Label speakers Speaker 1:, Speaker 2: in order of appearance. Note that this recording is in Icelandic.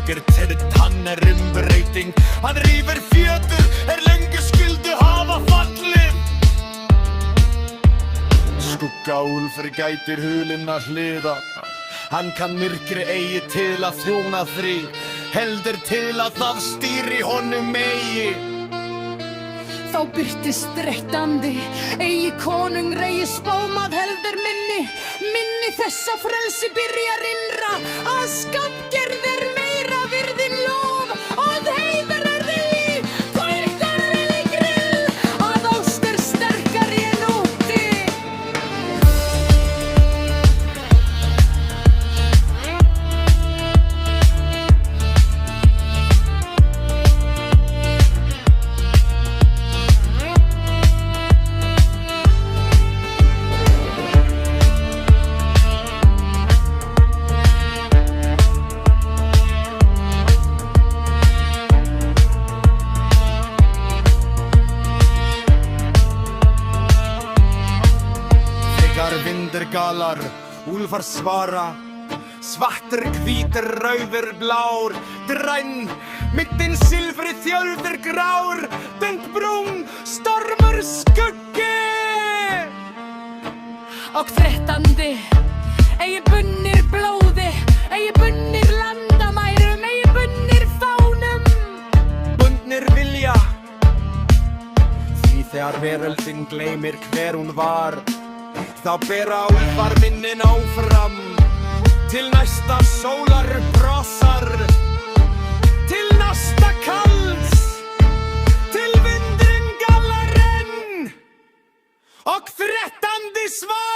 Speaker 1: Helger til hann umbreyting. Hann rífur fjötur löngu skyldu hafa fallið. Skugga úlfur gætir hulina hliða. Hann kann myrkri eigi til að þjóna þrý. Heldur til að það stýri honum eigi.
Speaker 2: Þá birtist dreittandi, eigi konung reigi spámað heldur minni. Minni þessa frelsi byrjar innra, að skammgerð meira virðin lof. Og heiðar líf, kvöldar í grill, að ást sterkari en ótti.
Speaker 1: Vindur galar, úlfar svara. Svartur, hvítur, rauður, blár. Dræn, mittin silfri, þjöldur, grár. Döng brún, stormur, skuggi.
Speaker 2: Og þrettandi, eigi bunnir blóði, eigi bunnir landamærum, eigi bunnir fánum.
Speaker 1: Bundnir vilja, því þegar veröldin gleymir hver hún var, þá bera úlfar minnin áfram, til næsta sólar brosar, til næsta kalds, til vindurinn galar enn, og þrettandi svar.